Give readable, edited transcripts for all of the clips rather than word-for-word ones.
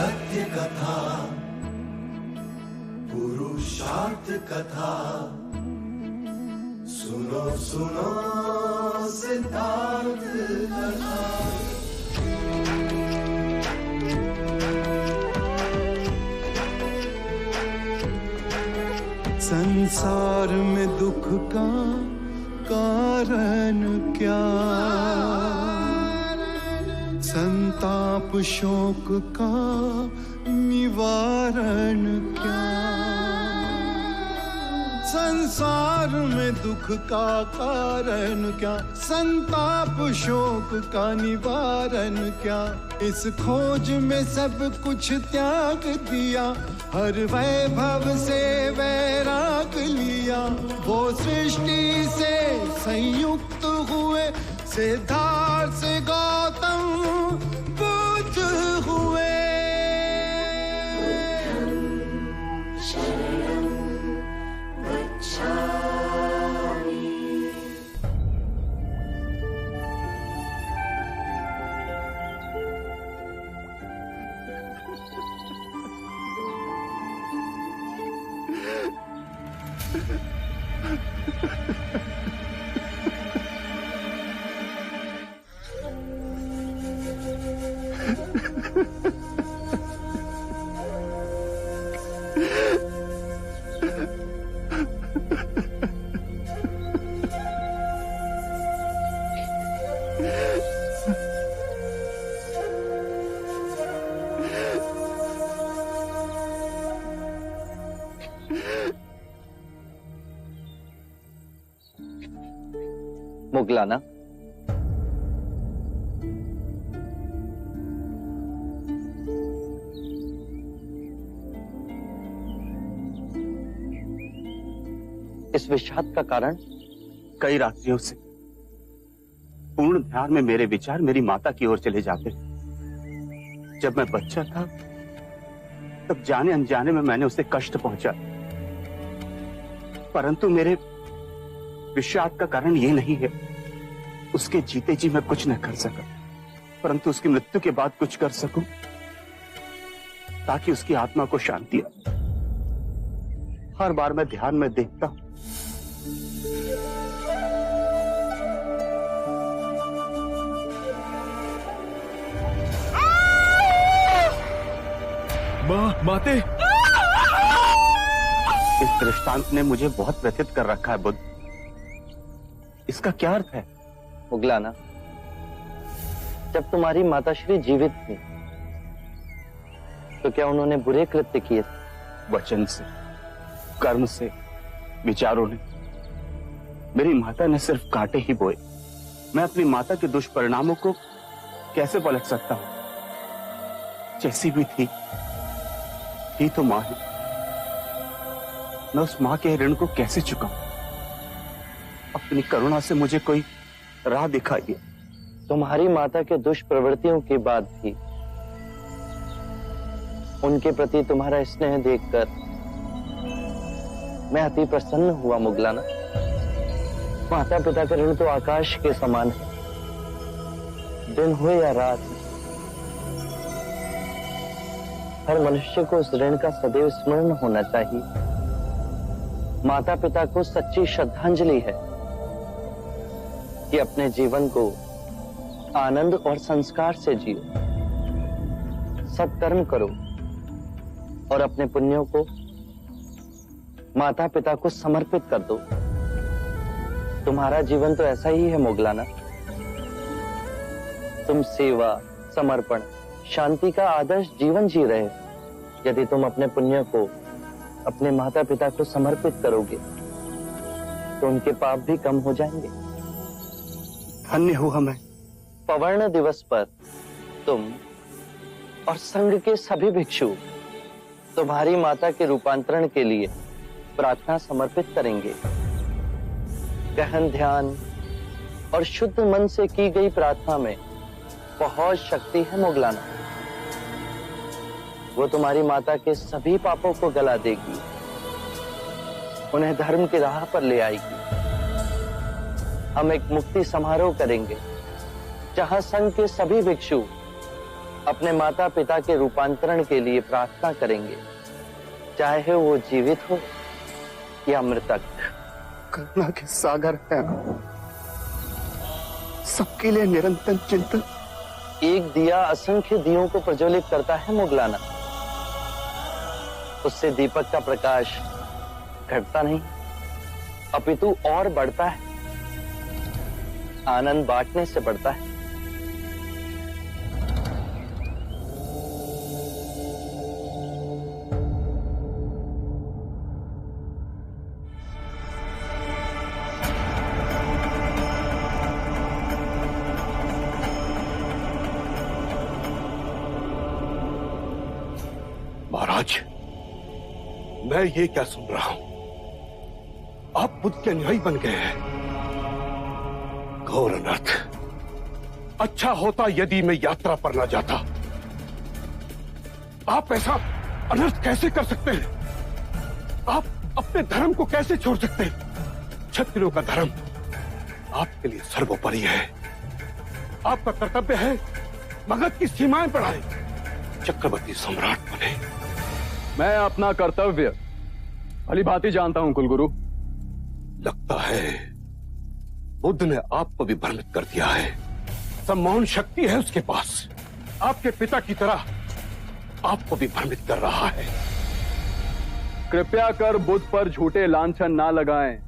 सत्य कथा, पुरुषार्थ कथा, सुनो सुनो सिद्धार्थ कथा। संसार में दुख का कारण क्या, संताप शोक का निवारण क्या। संसार में दुख का कारण क्या, संताप शोक का निवारण क्या। इस खोज में सब कुछ त्याग दिया, हर वैभव से वैराग लिया। वो सृष्टि से संयुक्त हुए, सिद्धार्थ से गौतम बुद्ध हुए। मुगलाना, इस विषाद का कारण? कई रात्रियों से पूर्ण ध्यान में मेरे विचार मेरी माता की ओर चले जाते। जब मैं बच्चा था तब जाने अनजाने में मैंने उसे कष्ट पहुंचा, परंतु मेरे विषाद का कारण ये नहीं है। उसके जीते जी मैं कुछ न कर सका, परंतु उसकी मृत्यु के बाद कुछ कर सकूं ताकि उसकी आत्मा को शांति आए। हर बार मैं ध्यान में देखता हूं माते। इस दृष्टांत ने मुझे बहुत व्यथित कर रखा है बुद्ध। इसका क्या अर्थ है? मुगलाना, जब तुम्हारी माताश्री जीवित थी तो क्या उन्होंने बुरे कृत्य किए? वचन से, कर्म से, विचारों ने। मेरी माता ने सिर्फ कांटे ही बोए। मैं अपनी माता के दुष्परिणामों को कैसे पलट सकता हूं? जैसी भी थी तो मां है। मैं उस मां के ऋण को कैसे चुकाऊं? अपनी करुणा से मुझे कोई राह दिखाइए। तुम्हारी माता के दुष्प्रवृत्तियों के बाद भी उनके प्रति तुम्हारा स्नेह देखकर मैं अति प्रसन्न हुआ मुगलाना। माता पिता का ऋण तो आकाश के समान है, दिन हो या रात। हर मनुष्य को उस ऋण का सदैव स्मरण होना चाहिए। माता पिता को सच्ची श्रद्धांजलि है कि अपने जीवन को आनंद और संस्कार से जियो, सत्कर्म करो और अपने पुण्यों को माता पिता को समर्पित कर दो। तुम्हारा जीवन तो ऐसा ही है मुगलाना। तुम सेवा, समर्पण, शांति का आदर्श जीवन जी रहे हो। यदि तुम अपने पुण्यों को अपने माता पिता को समर्पित करोगे तो उनके पाप भी कम हो जाएंगे। धन्य हुआ मैं। पवर्ण दिवस पर तुम और संघ के सभी भिक्षु तुम्हारी माता के रूपांतरण के लिए प्रार्थना समर्पित करेंगे। गहन ध्यान और शुद्ध मन से की गई प्रार्थना में बहुत शक्ति है मुगलाना। वो तुम्हारी माता के सभी पापों को गला देगी, उन्हें धर्म की राह पर ले आएगी। हम एक मुक्ति समारोह करेंगे जहां संघ के सभी भिक्षु अपने माता पिता के रूपांतरण के लिए प्रार्थना करेंगे, चाहे वो जीवित हो या मृतक। करुणा के सागर है, सबके लिए निरंतर चिंतन। एक दिया असंख्य दियों को प्रज्वलित करता है मुगलाना, उससे दीपक का प्रकाश घटता नहीं अपितु और बढ़ता है, आनंद बांटने से बढ़ता है। महाराज, मैं ये क्या सुन रहा हूं? आप बुद्ध के अनुयायी बन गए हैं। घोर अनर्थ। अच्छा होता यदि मैं यात्रा पर न जाता। आप ऐसा अनर्थ कैसे कर सकते हैं? आप अपने धर्म को कैसे छोड़ सकते हैं? क्षत्रियों का धर्म आपके लिए सर्वोपरि है। आपका कर्तव्य है मगध की सीमाएं बढ़ाएं, चक्रवर्ती सम्राट बने। मैं अपना कर्तव्य भली भांति जानता हूं कुलगुरु। लगता है बुद्ध ने आपको भी भ्रमित कर दिया है। सम्मोहन शक्ति है उसके पास, आपके पिता की तरह आपको भी भ्रमित कर रहा है। कृपया कर बुद्ध पर झूठे लांछन ना लगाएं।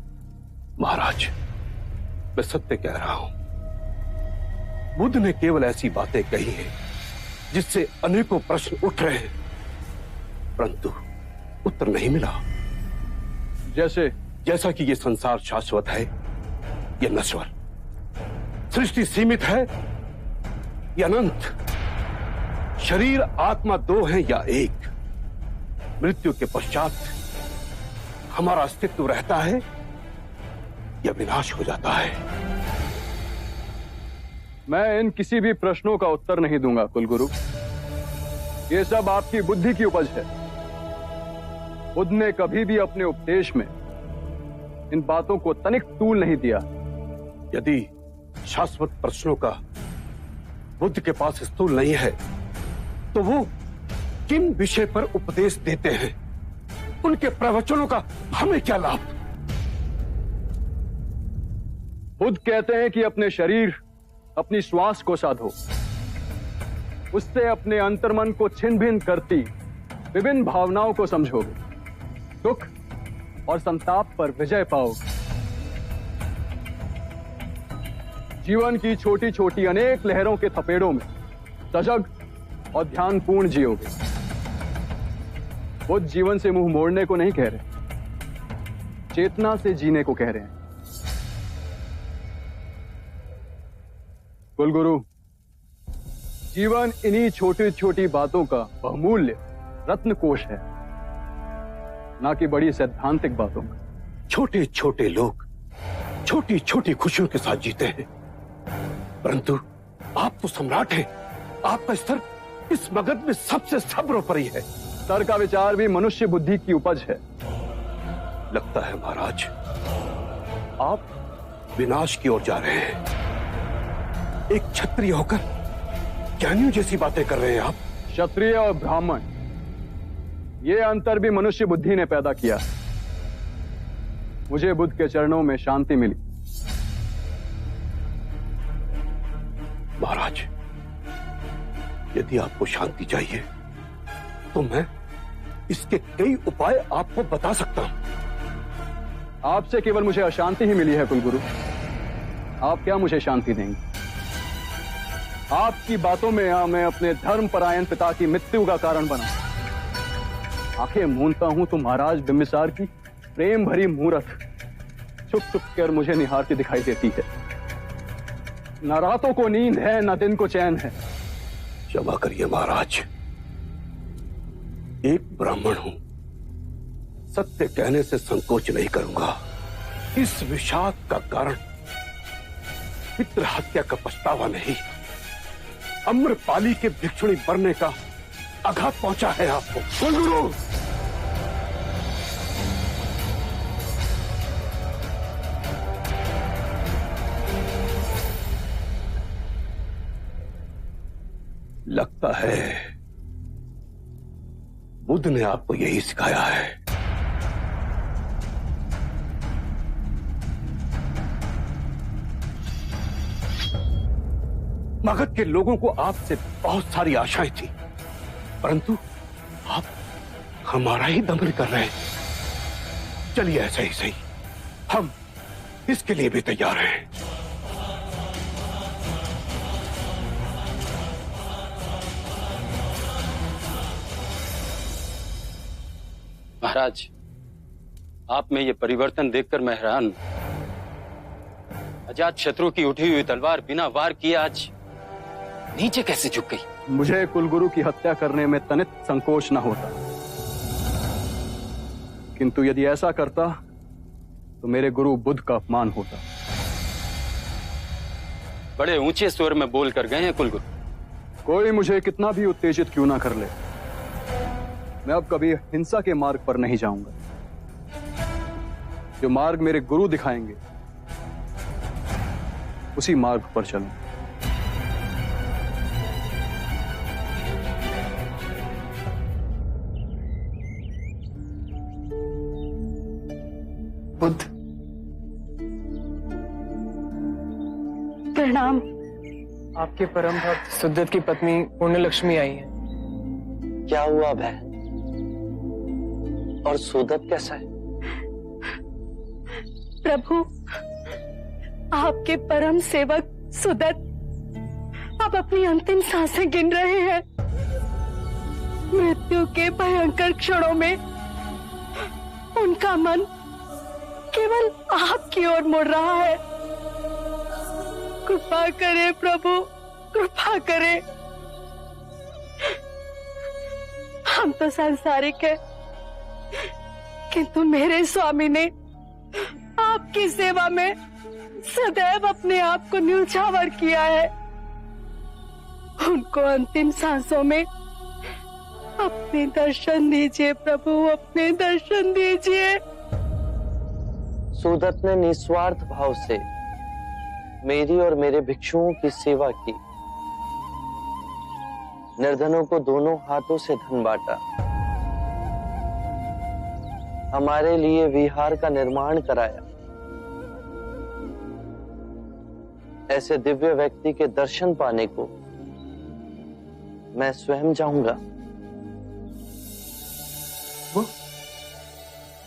महाराज, मैं सत्य कह रहा हूं। बुद्ध ने केवल ऐसी बातें कही हैं जिससे अनेकों प्रश्न उठ रहे हैं, परंतु उत्तर नहीं मिला। जैसा कि ये संसार शाश्वत है या नश्वर, सृष्टि सीमित है या अनंत, शरीर आत्मा दो है या एक, मृत्यु के पश्चात हमारा अस्तित्व रहता है या विनाश हो जाता है। मैं इन किसी भी प्रश्नों का उत्तर नहीं दूंगा कुलगुरु। ये सब आपकी बुद्धि की उपज है। बुद्ध ने कभी भी अपने उपदेश में इन बातों को तनिक तूल नहीं दिया। यदि शाश्वत प्रश्नों का बुद्ध के पास स्थूल नहीं है, तो वो किन विषय पर उपदेश देते हैं? उनके प्रवचनों का हमें क्या लाभ? बुद्ध कहते हैं कि अपने शरीर, अपनी श्वास को साधो, उससे अपने अंतर्मन को छिन्न भिन्न करती विभिन्न भावनाओं को समझोगे, दुख और संताप पर विजय पाओगे। जीवन की छोटी छोटी अनेक लहरों के थपेड़ों में सजग और ध्यानपूर्ण जियोगे। बुद्ध जीवन से मुंह मोड़ने को नहीं कह रहे, चेतना से जीने को कह रहे हैं। कुलगुरु, जीवन इन्हीं छोटी छोटी बातों का बहुमूल्य रत्नकोश है, ना कि बड़ी सैद्धांतिक बातों का। छोटे छोटे लोग छोटी छोटी खुशियों के साथ जीते हैं, परंतु आप तो सम्राट हैं। आपका स्तर इस मगध में सबसे सर्वोपरि है। स्तर का विचार भी मनुष्य बुद्धि की उपज है। लगता है महाराज, आप विनाश की ओर जा रहे हैं। एक क्षत्रिय होकर ज्ञानियों जैसी बातें कर रहे हैं आप। क्षत्रिय और ब्राह्मण, ये अंतर भी मनुष्य बुद्धि ने पैदा किया। मुझे बुद्ध के चरणों में शांति मिली। महाराज, यदि आपको शांति चाहिए तो मैं इसके कई उपाय आपको बता सकता हूं। आपसे केवल मुझे अशांति ही मिली है कुलगुरु। आप क्या मुझे शांति देंगे? आपकी बातों में मैं अपने धर्मपरायण पिता की मृत्यु का कारण बना। आंखें मूंदता हूं तो महाराज बिंबिसार की प्रेम भरी मूरत छुप छुप कर मुझे निहारती दिखाई देती है। न रातों को नींद है, न दिन को चैन है। क्षमा करिए महाराज, एक ब्राह्मण हूं, सत्य कहने से संकोच नहीं करूंगा। इस विषाद का कारण पितृ हत्या का पछतावा नहीं, अम्रपाली के भिक्षुणी बनने का आघात पहुंचा है आपको। कुलगुरु, लगता है बुद्ध ने आपको यही सिखाया है। मगध के लोगों को आपसे बहुत सारी आशाएं थी, परंतु आप हमारा ही दमन कर रहे हैं। चलिए ऐसा ही सही, हम इसके लिए भी तैयार हैं। महाराज, आप में ये परिवर्तन देखकर मैं हैरान हूं। अजात शत्रु की उठी हुई तलवार बिना वार किए आज नीचे कैसे झुक गई? मुझे कुलगुरु की हत्या करने में तनित संकोच न होता, किंतु यदि ऐसा करता तो मेरे गुरु बुद्ध का अपमान होता। बड़े ऊंचे स्वर में बोल कर गए हैं कुलगुरु। कोई मुझे कितना भी उत्तेजित क्यों ना कर ले, मैं अब कभी हिंसा के मार्ग पर नहीं जाऊंगा। जो मार्ग मेरे गुरु दिखाएंगे उसी मार्ग पर चलूं। बुद्ध, प्रणाम। आपके परम भक्त सुदत की पत्नी पुण्य लक्ष्मी आई है। क्या हुआ बहन? और सुदत कैसा है? प्रभु, आपके परम सेवक सुदत अब अपनी अंतिम सांसें गिन रहे हैं। मृत्यु के भयंकर क्षणों में उनका मन केवल आपकी ओर मुड़ रहा है। कृपा करें प्रभु, कृपा करें। हम तो सांसारिक है, किंतु मेरे स्वामी ने आपकी सेवा में सदैव अपने आप को न्योछावर किया है। उनको अंतिम सांसों में अपने दर्शन दीजिए प्रभु, अपने दर्शन दीजिए। सुदत ने निस्वार्थ भाव से मेरी और मेरे भिक्षुओं की सेवा की। निर्धनों को दोनों हाथों से धन बांटा, हमारे लिए विहार का निर्माण कराया। ऐसे दिव्य व्यक्ति के दर्शन पाने को मैं स्वयं जाऊंगा।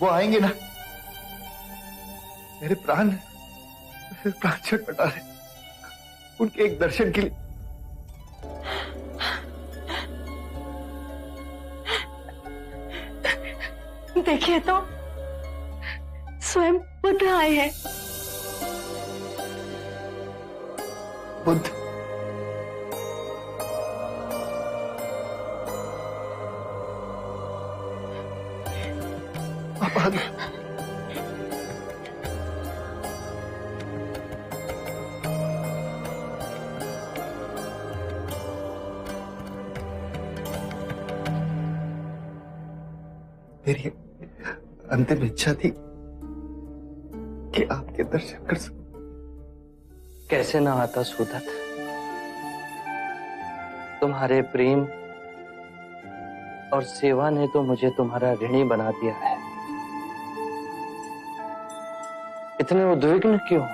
वो आएंगे ना? मेरे प्राण छटपटा रहे उनके एक दर्शन के लिए। देखिए तो, स्वयं बुद्ध आए हैं। बुद्ध, आप आ गए। मेरी अंतिम इच्छा थी कि आपके दर्शन कर सकूं। कैसे ना आता सुदत, तुम्हारे प्रेम और सेवा ने तो मुझे तुम्हारा ऋणी बना दिया है। इतने उद्विग्न क्यों?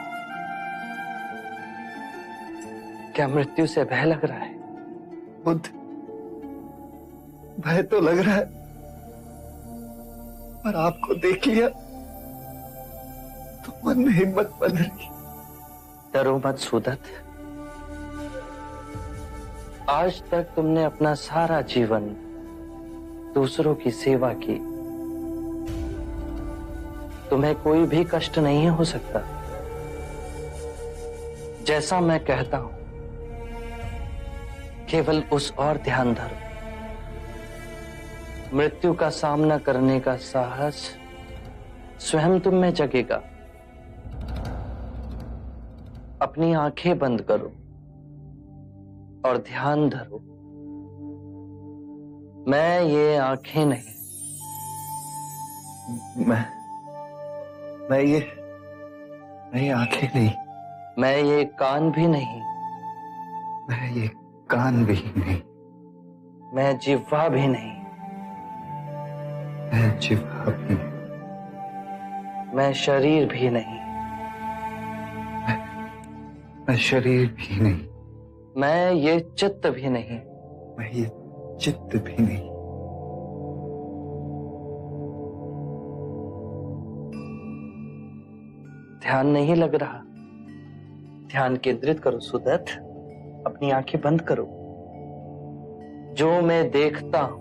क्या मृत्यु से भय लग रहा है? बुद्ध, भय तो लग रहा है, पर आपको देख लिया तो मन में हिम्मत बन रही। डरो मत सुदत। आज तक तुमने अपना सारा जीवन दूसरों की सेवा की। तुम्हें कोई भी कष्ट नहीं हो सकता। जैसा मैं कहता हूं, केवल उस और ध्यान धरो। मृत्यु का सामना करने का साहस स्वयं तुम में जगेगा। अपनी आंखें बंद करो और ध्यान धरो। मैं ये आंखें नहीं, मैं ये आंखें नहीं, मैं ये कान भी नहीं, मैं ये कान भी नहीं, मैं जिह्वा भी नहीं। मैं जिह्वा भी नहीं। मैं शरीर भी नहीं। मैं शरीर भी नहीं। मैं ये चित्त भी नहीं। मैं ये चित्त भी नहीं। ध्यान नहीं लग रहा। ध्यान केंद्रित करो सुदत्त, अपनी आंखें बंद करो। जो मैं देखता हूं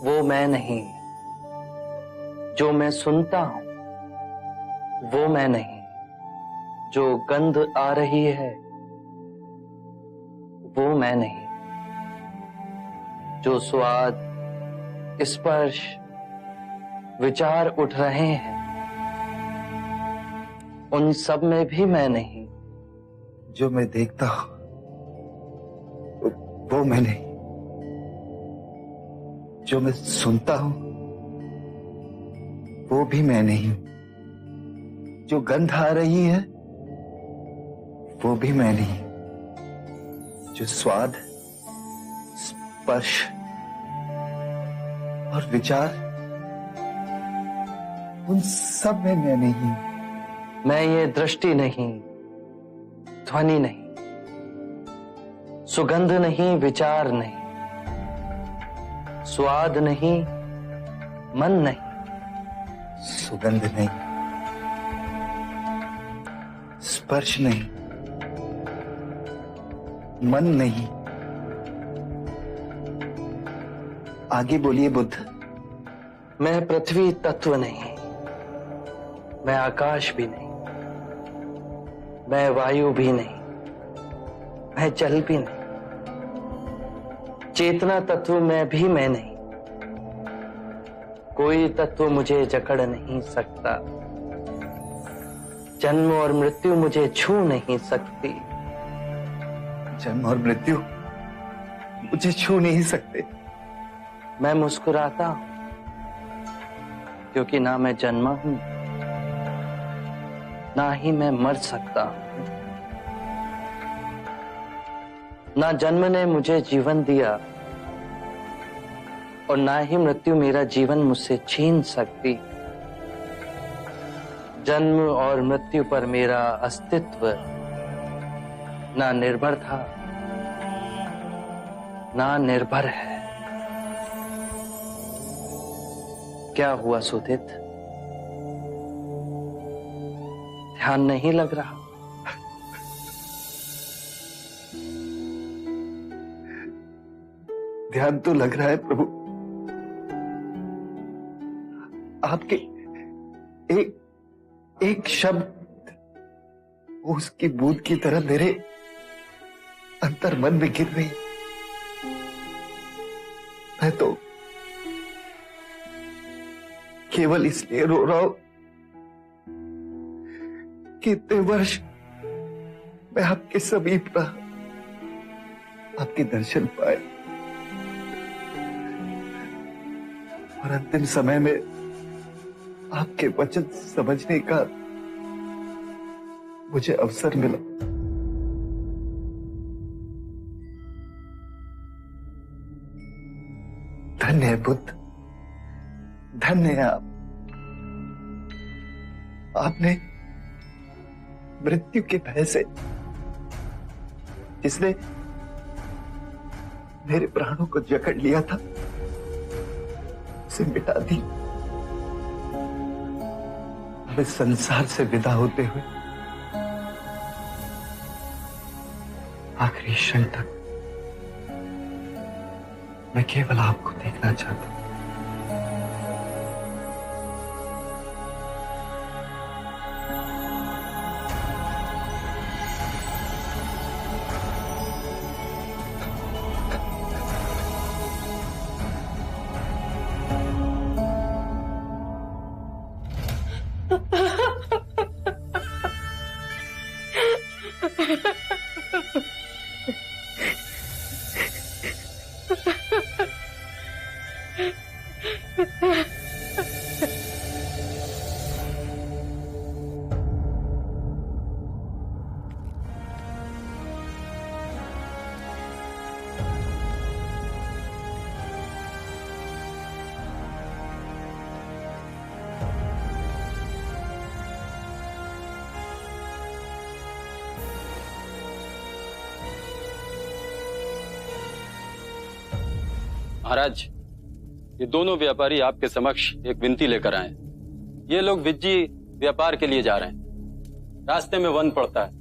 वो मैं नहीं। जो मैं सुनता हूं वो मैं नहीं। जो गंध आ रही है वो मैं नहीं। जो स्वाद, स्पर्श, विचार उठ रहे हैं उन सब में भी मैं नहीं। जो मैं देखता हूं वो मैं नहीं। जो मैं सुनता हूं वो भी मैं नहीं। जो गंध आ रही है वो भी मैं नहीं। जो स्वाद, स्पर्श और विचार उन सब में मैं नहीं। मैं ये दृष्टि नहीं, ध्वनि नहीं, सुगंध नहीं, विचार नहीं, स्वाद नहीं, मन नहीं। सुगंध नहीं, स्पर्श नहीं, मन नहीं। आगे बोलिए बुद्ध। मैं पृथ्वी तत्व नहीं। मैं आकाश भी नहीं। मैं वायु भी नहीं। मैं जल भी नहीं। चेतना तत्व में भी मैं नहीं। कोई तत्व मुझे जकड़ नहीं सकता। जन्म और मृत्यु मुझे छू नहीं सकती। जन्म और मृत्यु मुझे छू नहीं सकते। मैं मुस्कुराता हूं क्योंकि ना मैं जन्मा हूं ना ही मैं मर सकता हूं। ना जन्म ने मुझे जीवन दिया और ना ही मृत्यु मेरा जीवन मुझसे छीन सकती। जन्म और मृत्यु पर मेरा अस्तित्व ना निर्भर था ना निर्भर है। क्या हुआ सुदित? ध्यान नहीं लग रहा? ध्यान तो लग रहा है प्रभु। आपके एक शब्द उसकी बूंद की तरह मेरे अंतर मन में गिर रही। मैं तो केवल इसलिए रो रहा हूं कि इतने वर्ष मैं आपके समीप रहा, आपके दर्शन पाए और अंतिम समय में आपके वचन समझने का मुझे अवसर मिला। धन्य है बुद्ध, धन्य है आप। आपने मृत्यु के भय से, जिसने मेरे प्राणों को जकड़ लिया था, उसे मिटा दी। अब इस संसार से विदा होते हुए आखिरी क्षण तक मैं केवल आपको देखना चाहता हूं। महाराज, ये दोनों व्यापारी आपके समक्ष एक विनती लेकर आए। ये लोग विज्जी व्यापार के लिए जा रहे हैं। रास्ते में वन पड़ता है।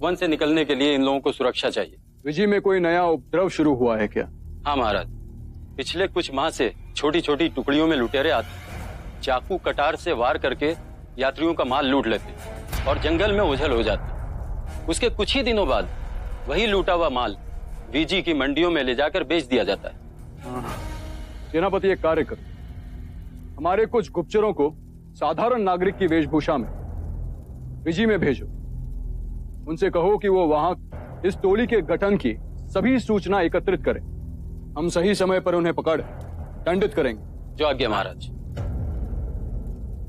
वन से निकलने के लिए इन लोगों को सुरक्षा चाहिए। विजी में कोई नया उपद्रव शुरू हुआ है क्या? हाँ महाराज, पिछले कुछ माह से छोटी छोटी टुकड़ियों में लुटेरे आते, चाकू कटार से वार करके यात्रियों का माल लूट लेते और जंगल में ओझल हो जाते। उसके कुछ ही दिनों बाद वही लूटा हुआ माल विजी की मंडियों में ले जाकर बेच दिया जाता है। सेनापति, एक कार्य करो, हमारे कुछ गुप्तचरों को साधारण नागरिक की वेशभूषा में विजी में भेजो। उनसे कहो कि वो वहां इस टोली के गठन की सभी सूचना एकत्रित करें। हम सही समय पर उन्हें पकड़ दंडित करेंगे। जो आज्ञा महाराज।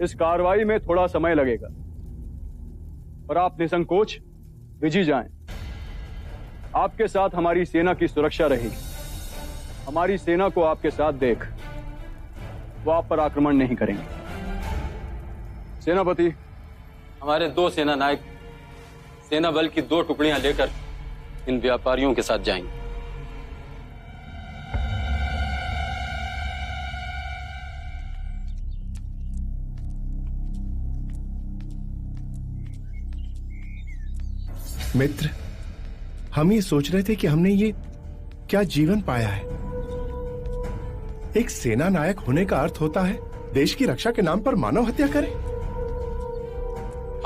इस कार्रवाई में थोड़ा समय लगेगा, पर आप निसंकोच विजी जाएं। आपके साथ हमारी सेना की सुरक्षा रहेगी। हमारी सेना को आपके साथ देख वो आप पर आक्रमण नहीं करेंगे। सेनापति, हमारे 2 सेना नायक सेना बल की 2 टुकड़ियां लेकर इन व्यापारियों के साथ जाएंगे। मित्र, हम ये सोच रहे थे कि हमने ये क्या जीवन पाया है। एक सेना नायक होने का अर्थ होता है देश की रक्षा के नाम पर मानव हत्या करें।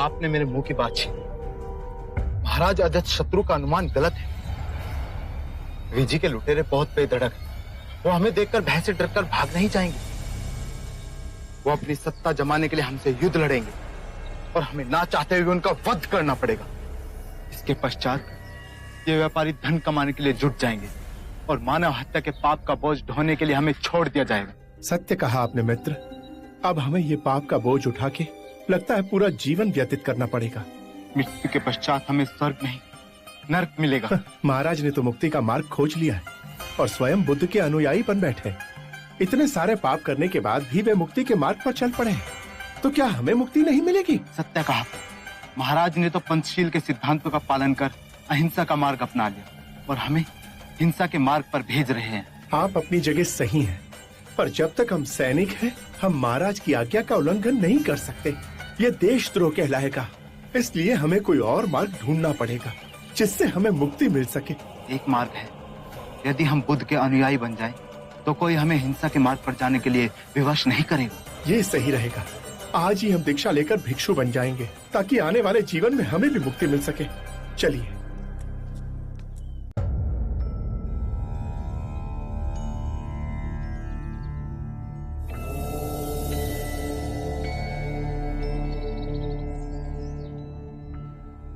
आपने मेरे मुंह की बात छीनी। महाराज, अजत शत्रु का अनुमान गलत है। विजी के लुटेरे बहुत बेधड़क हैं। वो हमें देखकर भय से डरकर भाग नहीं जाएंगे। वो अपनी सत्ता जमाने के लिए हमसे युद्ध लड़ेंगे और हमें ना चाहते हुए उनका वध करना पड़ेगा। इसके पश्चात ये व्यापारी धन कमाने के लिए जुट जाएंगे और मानव हत्या के पाप का बोझ ढोने के लिए हमें छोड़ दिया जाएगा। सत्य कहा आपने मित्र। अब हमें ये पाप का बोझ उठा के लगता है पूरा जीवन व्यतीत करना पड़ेगा। मृत्यु के पश्चात हमें स्वर्ग नहीं नर्क मिलेगा। महाराज ने तो मुक्ति का मार्ग खोज लिया है और स्वयं बुद्ध के अनुयायी बन बैठे। इतने सारे पाप करने के बाद भी वे मुक्ति के मार्ग पर चल पड़े हैं, तो क्या हमें मुक्ति नहीं मिलेगी? सत्य कहा। महाराज ने तो पंचशील के सिद्धांतों का पालन कर अहिंसा का मार्ग अपना लिया और हमें हिंसा के मार्ग पर भेज रहे हैं। आप अपनी जगह सही हैं, पर जब तक हम सैनिक हैं, हम महाराज की आज्ञा का उल्लंघन नहीं कर सकते। ये देशद्रोह कहलाएगा। इसलिए हमें कोई और मार्ग ढूंढना पड़ेगा जिससे हमें मुक्ति मिल सके। एक मार्ग है, यदि हम बुद्ध के अनुयायी बन जाएं, तो कोई हमें हिंसा के मार्ग पर जाने के लिए विवश नहीं करेगा। ये सही रहेगा। आज ही हम दीक्षा लेकर भिक्षु बन जाएंगे ताकि आने वाले जीवन में हमें भी मुक्ति मिल सके। चलिए।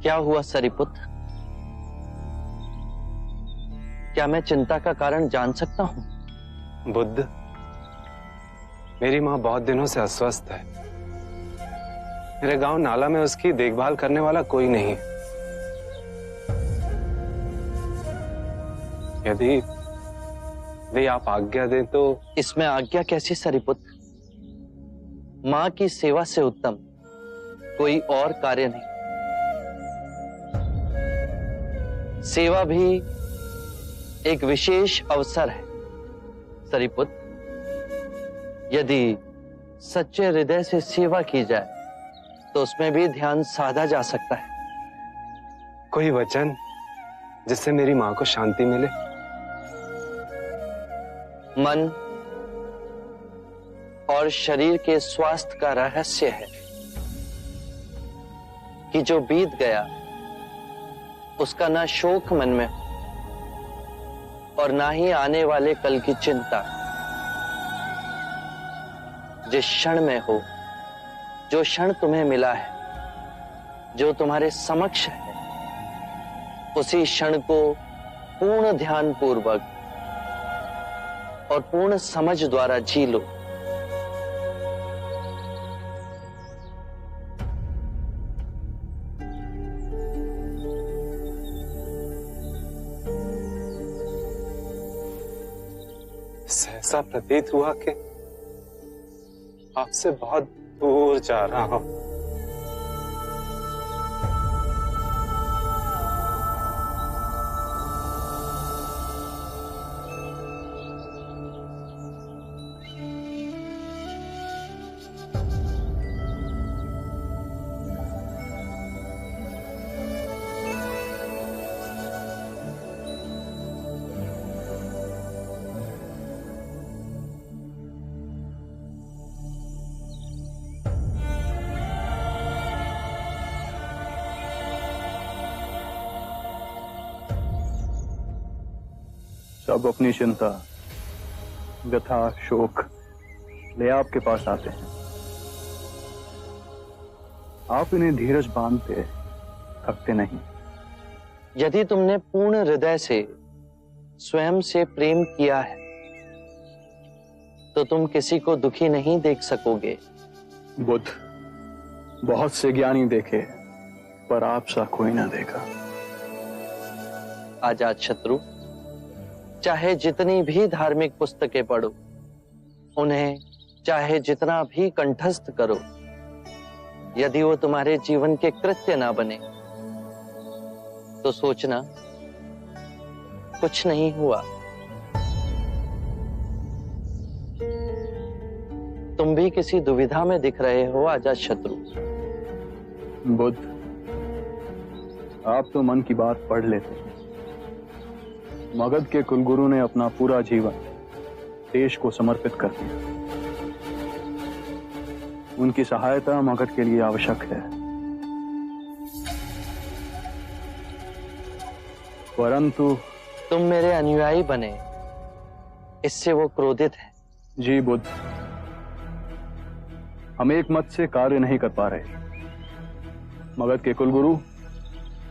क्या हुआ सरिपुत्र? क्या मैं चिंता का कारण जान सकता हूं? बुद्ध, मेरी माँ बहुत दिनों से अस्वस्थ है। मेरे गांव नाला में उसकी देखभाल करने वाला कोई नहीं। यदि आप आज्ञा दें तो। इसमें आज्ञा कैसी सरिपुत्र? माँ की सेवा से उत्तम कोई और कार्य नहीं। सेवा भी एक विशेष अवसर है सरिपुत्र। यदि सच्चे हृदय से सेवा की जाए तो उसमें भी ध्यान साधा जा सकता है। कोई वचन जिससे मेरी माँ को शांति मिले? मन और शरीर के स्वास्थ्य का रहस्य है कि जो बीत गया उसका ना शोक मन में और ना ही आने वाले कल की चिंता। जिस क्षण में हो, जो क्षण तुम्हें मिला है, जो तुम्हारे समक्ष है, उसी क्षण को पूर्ण ध्यान पूर्वक और पूर्ण समझ द्वारा जी लो। सहसा प्रतीत हुआ कि आपसे बहुत दूर जा रहा हूं। सब अपनी चिंता, व्यथा, शोक ले आपके पास आते हैं। आप इन्हें धीरज बांधते थकते नहीं। यदि तुमने पूर्ण हृदय से स्वयं से प्रेम किया है तो तुम किसी को दुखी नहीं देख सकोगे। बुद्ध, बहुत से ज्ञानी देखे पर आप सा कोई ना देखा। अजात शत्रु, चाहे जितनी भी धार्मिक पुस्तकें पढ़ो, उन्हें चाहे जितना भी कंठस्थ करो, यदि वो तुम्हारे जीवन के कृत्य ना बने तो सोचना कुछ नहीं हुआ। तुम भी किसी दुविधा में दिख रहे हो अजात शत्रु। बुद्ध, आप तो मन की बात पढ़ लेते हैं। मगध के कुलगुरु ने अपना पूरा जीवन देश को समर्पित कर दिया। उनकी सहायता मगध के लिए आवश्यक है, परंतु तुम मेरे अनुयायी बने, इससे वो क्रोधित है। जी बुद्ध, हम एक मत से कार्य नहीं कर पा रहे। मगध के कुलगुरु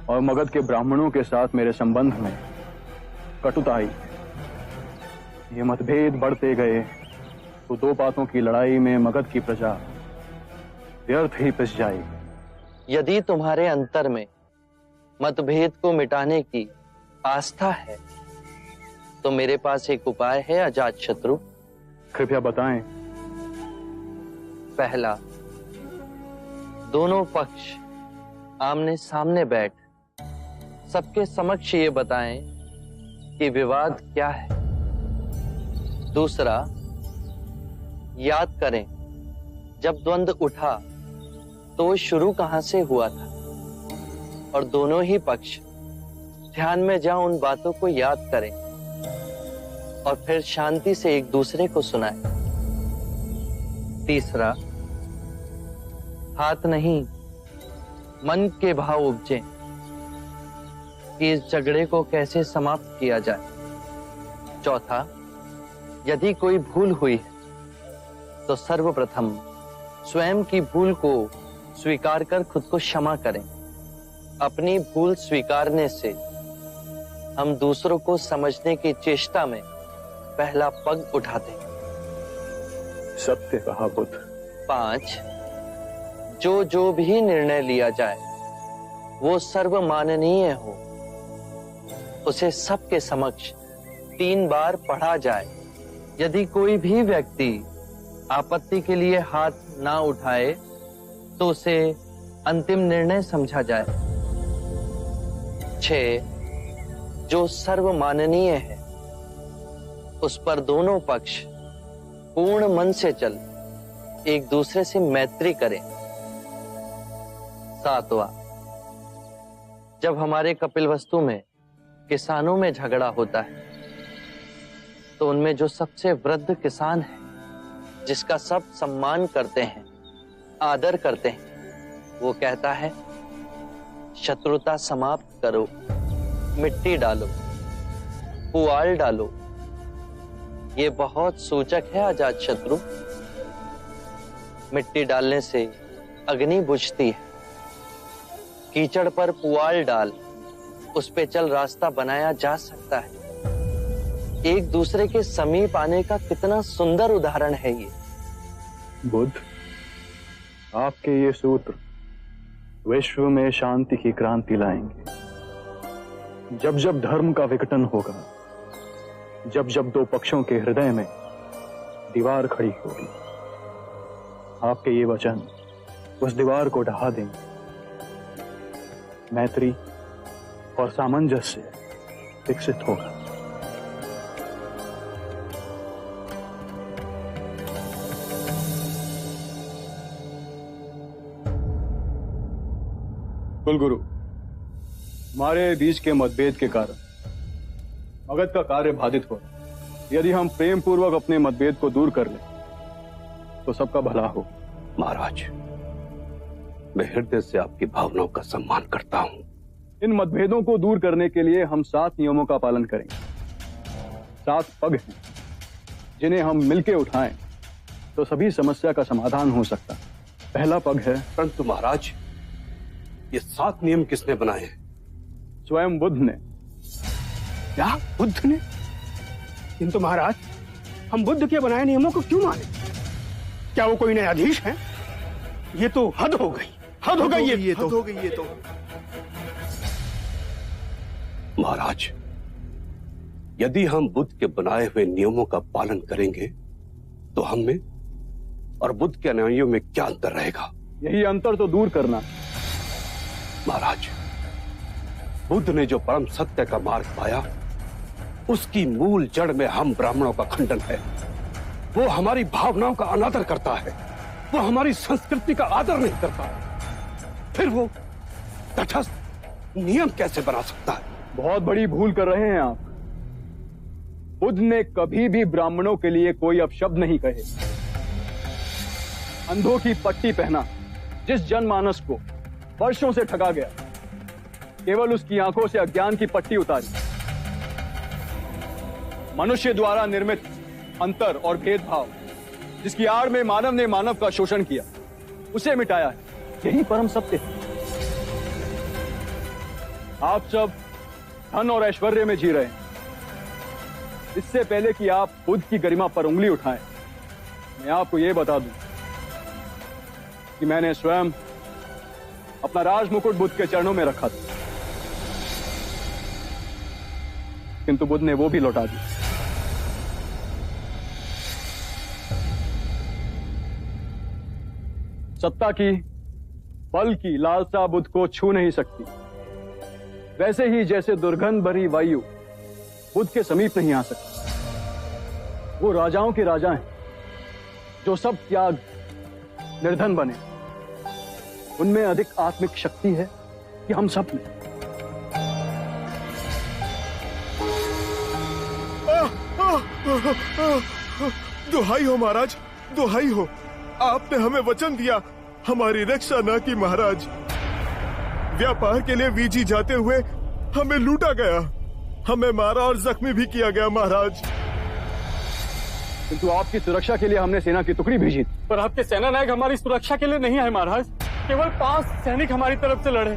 और मगध के ब्राह्मणों के साथ मेरे संबंध में कटुता आई। ये मतभेद बढ़ते गए तो दो बातों की लड़ाई में मगध की प्रजा व्यर्थ ही पिस जाएगी। यदि तुम्हारे अंतर में मतभेद को मिटाने की आस्था है तो मेरे पास एक उपाय है अजात शत्रु। कृपया बताएं। पहला, दोनों पक्ष आमने सामने बैठ सबके समक्ष ये बताएं कि विवाद क्या है। दूसरा, याद करें जब द्वंद्व उठा तो शुरू कहां से हुआ था, और दोनों ही पक्ष ध्यान में जाओ उन बातों को याद करें और फिर शांति से एक दूसरे को सुनाएं। तीसरा, हाथ नहीं मन के भाव उपजे कि इस झगड़े को कैसे समाप्त किया जाए। चौथा, यदि कोई भूल हुई है तो सर्वप्रथम स्वयं की भूल को स्वीकार कर खुद को क्षमा करें। अपनी भूल स्वीकारने से हम दूसरों को समझने की चेष्टा में पहला पग उठाते हैं। सत्य कहा बुद्ध। 5, जो भी निर्णय लिया जाए वो सर्वमाननीय हो, उसे सबके समक्ष 3 बार पढ़ा जाए। यदि कोई भी व्यक्ति आपत्ति के लिए हाथ ना उठाए तो उसे अंतिम निर्णय समझा जाए। 6, जो सर्वमाननीय है उस पर दोनों पक्ष पूर्ण मन से चल एक दूसरे से मैत्री करें। 7वां, जब हमारे कपिलवस्तु में किसानों में झगड़ा होता है तो उनमें जो सबसे वृद्ध किसान है, जिसका सब सम्मान करते हैं, आदर करते हैं, वो कहता है शत्रुता समाप्त करो, मिट्टी डालो, पुआल डालो। ये बहुत सूचक है अजात शत्रु। मिट्टी डालने से अग्नि बुझती है, कीचड़ पर पुआल डाल उस पे चल रास्ता बनाया जा सकता है। एक दूसरे के समीप आने का कितना सुंदर उदाहरण है ये। बुद्ध, आपके ये सूत्र विश्व में शांति की क्रांति लाएंगे। जब जब धर्म का विघटन होगा, जब जब दो पक्षों के हृदय में दीवार खड़ी होगी, आपके ये वचन उस दीवार को ढहा देंगे। मैत्री और सामंजस्य विकसित होगा। कुलगुरु, हमारे बीच के मतभेद के कारण मगध का कार्य बाधित हो। यदि हम प्रेम पूर्वक अपने मतभेद को दूर कर लें तो सबका भला हो। महाराज, मैं हृदय से आपकी भावनाओं का सम्मान करता हूं। इन मतभेदों को दूर करने के लिए हम 7 नियमों का पालन करेंगे। 7 पग हैं जिन्हें हम मिलके उठाएं तो सभी समस्या का समाधान हो सकता है। पहला पग है, परंतु महाराज, ये 7 नियम किसने बनाए हैं? स्वयं बुद्ध ने। क्या बुद्ध ने? किंतु महाराज, हम बुद्ध के बनाए नियमों को क्यों माने? क्या वो कोई न्यायाधीश है? ये तो हद हो गई, हद हो गई ये तो। महाराज, यदि हम बुद्ध के बनाए हुए नियमों का पालन करेंगे तो हम में और बुद्ध के अनुयायियों में क्या अंतर रहेगा? यही अंतर तो दूर करना। महाराज, बुद्ध ने जो परम सत्य का मार्ग पाया, उसकी मूल जड़ में हम ब्राह्मणों का खंडन है। वो हमारी भावनाओं का अनादर करता है, वो हमारी संस्कृति का आदर नहीं करता है। फिर वो तटस्थ नियम कैसे बना सकता है? बहुत बड़ी भूल कर रहे हैं आप। बुद्ध ने कभी भी ब्राह्मणों के लिए कोई अपशब्द नहीं कहे। अंधों की पट्टी पहना जिस जनमानस को वर्षों से ठगा गया, केवल उसकी आंखों से अज्ञान की पट्टी उतारी। मनुष्य द्वारा निर्मित अंतर और भेदभाव, जिसकी आड़ में मानव ने मानव का शोषण किया, उसे मिटाया है। यही परम सत्य है। आप सब धन और ऐश्वर्य में जी रहे हैं। इससे पहले कि आप बुद्ध की गरिमा पर उंगली उठाएं, मैं आपको यह बता दूं कि मैंने स्वयं अपना राजमुकुट बुद्ध के चरणों में रखा था, किंतु बुद्ध ने वो भी लौटा दिया। सत्ता की, बल की लालसा बुद्ध को छू नहीं सकती। वैसे ही जैसे दुर्गंध भरी वायु बुद्ध के समीप नहीं आ सकती। वो राजाओं के राजा हैं, जो सब त्याग निर्धन बने। उनमें अधिक आत्मिक शक्ति है कि हम सब में। दुहाई हो महाराज, दुहाई हो। आपने हमें वचन दिया, हमारी रक्षा न की महाराज। व्यापार के लिए वीजी जाते हुए हमें लूटा गया, हमें मारा और जख्मी भी किया गया महाराज। किंतु आपकी सुरक्षा के लिए हमने सेना की टुकड़ी भेजी। पर आपके सेना नायक हमारी सुरक्षा के लिए नहीं आए महाराज। केवल 5 सैनिक हमारी तरफ से लड़े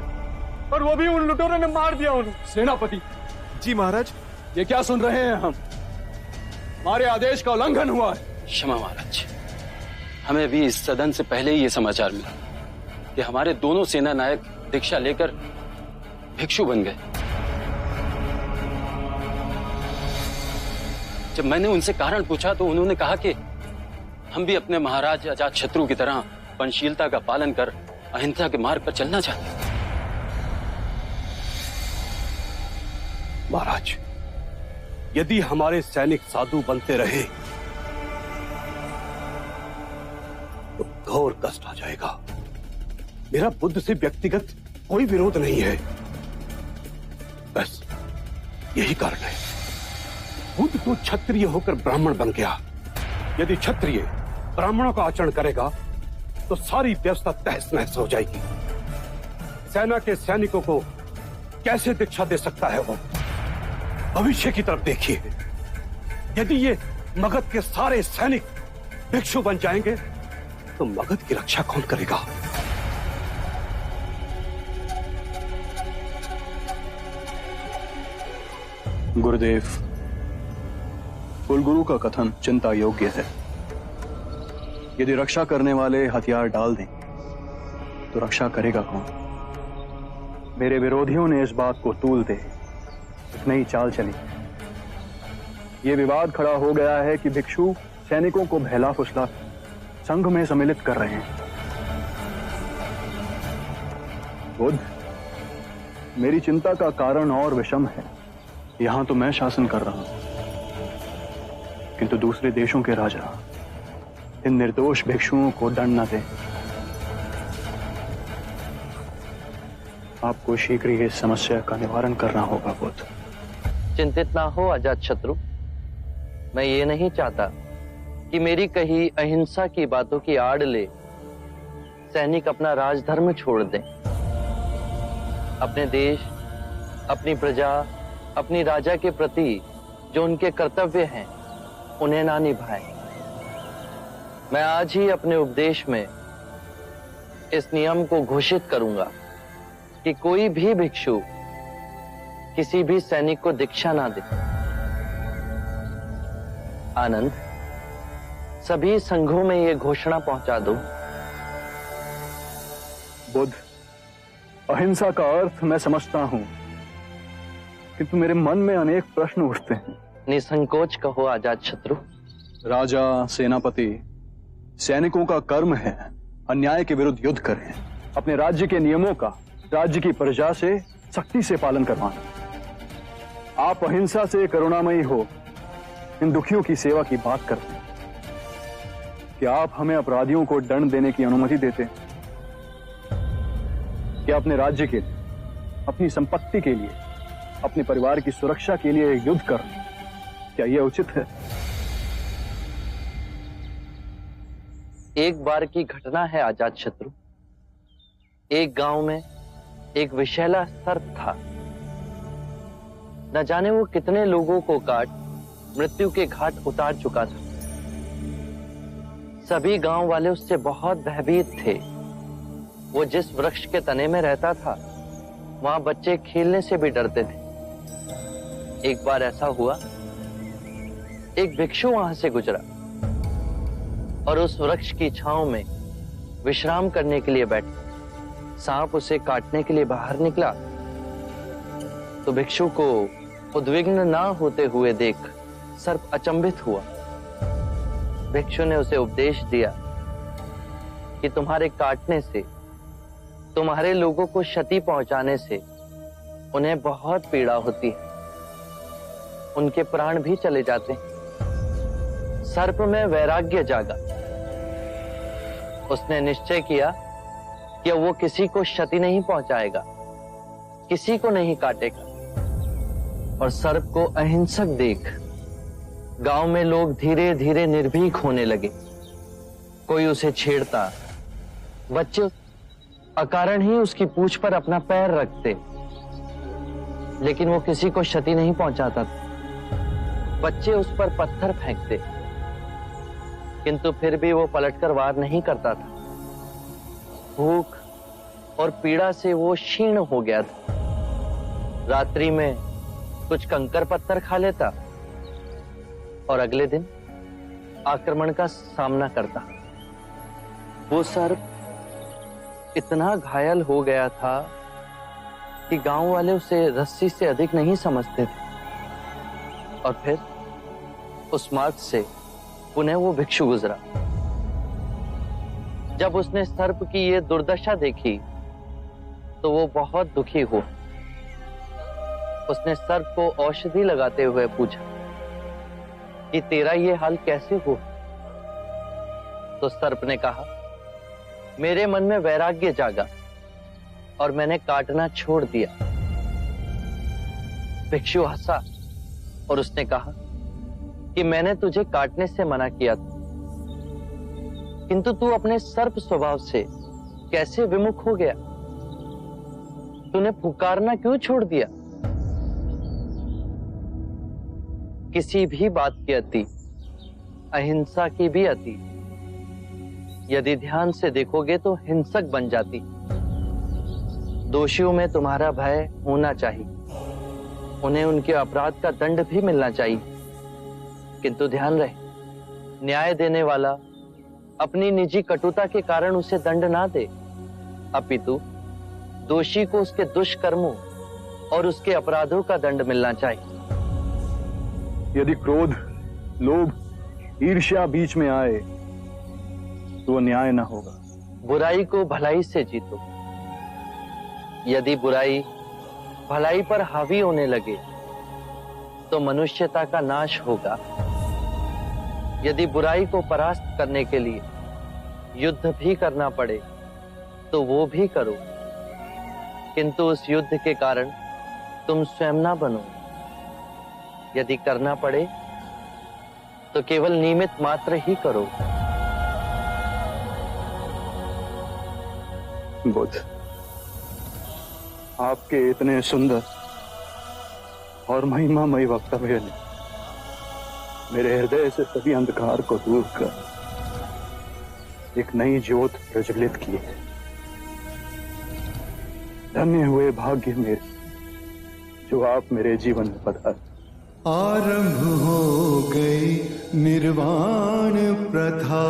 और वो भी उन लुटेरों ने मार दिया उन्हें। सेनापति जी महाराज, ये क्या सुन रहे हैं हम? हमारे आदेश का उल्लंघन हुआ है। क्षमा महाराज, हमें भी इस सदन से पहले ही ये समाचार मिला कि हमारे दोनों सेना नायक दीक्षा लेकर भिक्षु बन गए। जब मैंने उनसे कारण पूछा तो उन्होंने कहा कि हम भी अपने महाराज अजातशत्रु की तरह पंचशीलता का पालन कर अहिंसा के मार्ग पर चलना चाहते हैं। महाराज, यदि हमारे सैनिक साधु बनते रहे तो घोर कष्ट आ जाएगा। मेरा बुद्ध से व्यक्तिगत कोई विरोध नहीं है, बस यही कारण है। बुद्ध तो क्षत्रिय होकर ब्राह्मण बन गया। यदि क्षत्रिय ब्राह्मणों का आचरण करेगा तो सारी व्यवस्था तहस नहस हो जाएगी। सेना के सैनिकों को कैसे दीक्षा दे सकता है वो? भविष्य की तरफ देखिए। यदि ये मगध के सारे सैनिक भिक्षु बन जाएंगे तो मगध की रक्षा कौन करेगा? गुरुदेव, कुलगुरु का कथन चिंता योग्य है। यदि रक्षा करने वाले हथियार डाल दें तो रक्षा करेगा कौन? मेरे विरोधियों ने इस बात को तूल दे एक नई चाल चली। ये विवाद खड़ा हो गया है कि भिक्षु सैनिकों को बहला फुसला संघ में सम्मिलित कर रहे हैं। बुद्ध, मेरी चिंता का कारण और विषम है। यहां तो मैं शासन कर रहा हूं, किंतु दूसरे देशों के राजा इन निर्दोष भिक्षुओं को दंड न दें। आपको शीघ्र ही इस समस्या का निवारण करना होगा बुद्ध। चिंतित ना हो अजातशत्रु। मैं ये नहीं चाहता कि मेरी कही अहिंसा की बातों की आड़ ले सैनिक अपना राजधर्म छोड़ दें। अपने देश, अपनी प्रजा, अपनी राजा के प्रति जो उनके कर्तव्य हैं उन्हें ना निभाएं। मैं आज ही अपने उपदेश में इस नियम को घोषित करूंगा कि कोई भी भिक्षु किसी भी सैनिक को दीक्षा ना दे। आनंद, सभी संघों में यह घोषणा पहुंचा दो। बुद्ध, अहिंसा का अर्थ मैं समझता हूं, किंतु मेरे मन में अनेक प्रश्न उठते हैं। निसंकोच कहो आजाद शत्रु। राजा, सेनापति, सैनिकों का कर्म है अन्याय के विरुद्ध युद्ध करें, अपने राज्य के नियमों का राज्य की प्रजा से सख्ती से पालन करवाना। आप अहिंसा से करुणामयी हो इन दुखियों की सेवा की बात करते हैं। क्या आप हमें अपराधियों को दंड देने की अनुमति देते हैं? क्या अपने राज्य के लिए, अपनी संपत्ति के लिए, अपने परिवार की सुरक्षा के लिए युद्ध करना, क्या यह उचित है? एक बार की घटना है आजाद शत्रु। एक गांव में एक विषैला सर्प था। न जाने वो कितने लोगों को काट मृत्यु के घाट उतार चुका था। सभी गांव वाले उससे बहुत भयभीत थे। वो जिस वृक्ष के तने में रहता था वहां बच्चे खेलने से भी डरते थे। एक बार ऐसा हुआ, एक भिक्षु वहां से गुजरा और उस वृक्ष की छांव में विश्राम करने के लिए बैठा। सांप उसे काटने के लिए बाहर निकला तो भिक्षु को उद्विग्न ना होते हुए देख सर्प अचंभित हुआ। भिक्षु ने उसे उपदेश दिया कि तुम्हारे काटने से, तुम्हारे लोगों को क्षति पहुंचाने से उन्हें बहुत पीड़ा होती है, उनके प्राण भी चले जाते हैं। सर्प में वैराग्य जागा। उसने निश्चय किया कि वो किसी को क्षति नहीं पहुंचाएगा, किसी को नहीं काटेगा। और सर्प को अहिंसक देख गांव में लोग धीरे धीरे निर्भीक होने लगे। कोई उसे छेड़ता, बच्चे अकारण ही उसकी पूंछ पर अपना पैर रखते, लेकिन वो किसी को क्षति नहीं पहुंचाता था। बच्चे उस पर पत्थर फेंकते, किंतु फिर भी वो पलटकर वार नहीं करता था। भूख और पीड़ा से वो क्षीण हो गया था। रात्रि में कुछ कंकर पत्थर खा लेता और अगले दिन आक्रमण का सामना करता। वो सर्प इतना घायल हो गया था कि गांव वाले उसे रस्सी से अधिक नहीं समझते थे। और फिर उस मार्ग से पुनः वो भिक्षु गुजरा। जब उसने सर्प की ये दुर्दशा देखी तो वो बहुत दुखी हुआ। उसने सर्प को औषधि लगाते हुए पूछा कि तेरा ये हाल कैसे हो? तो सर्प ने कहा, मेरे मन में वैराग्य जागा और मैंने काटना छोड़ दिया। भिक्षु हंसा और उसने कहा कि मैंने तुझे काटने से मना किया था, किंतु तू अपने सर्प स्वभाव से कैसे विमुख हो गया? तूने पुकारना क्यों छोड़ दिया? किसी भी बात की अति, अहिंसा की भी अति, यदि ध्यान से देखोगे तो हिंसक बन जाती। दोषियों में तुम्हारा भय होना चाहिए, उन्हें उनके अपराध का दंड भी मिलना चाहिए, किंतु ध्यान रहे, न्याय देने वाला अपनी निजी कटुता के कारण उसे दंड ना दे, अपितु दोषी को उसके दुष्कर्मों और उसके अपराधों का दंड मिलना चाहिए। यदि क्रोध, लोभ, ईर्ष्या बीच में आए तो वो न्याय ना होगा। बुराई को भलाई से जीतो। यदि बुराई भलाई पर हावी होने लगे तो मनुष्यता का नाश होगा। यदि बुराई को परास्त करने के लिए युद्ध भी करना पड़े तो वो भी करो, किंतु उस युद्ध के कारण तुम स्वयं ना बनो। यदि करना पड़े तो केवल निमित्त मात्र ही करो। बुद्ध, आपके इतने सुंदर और महिमामयी वक्तव्य ने मेरे हृदय से सभी अंधकार को दूर कर एक नई ज्योत प्रज्वलित की है। धन्य हुए भाग्य मेरे जो आप मेरे जीवन में पधारे। आरंभ हो गई निर्वाण प्रथा,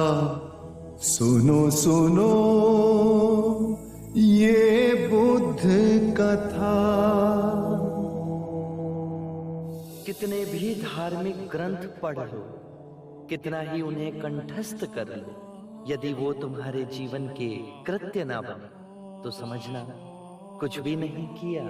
सुनो सुनो ये बुद्ध कथा। कितने भी धार्मिक ग्रंथ पढ़ लो, कितना ही उन्हें कंठस्थ कर लो, यदि वो तुम्हारे जीवन के कृत्य ना बने तो समझना कुछ भी नहीं किया।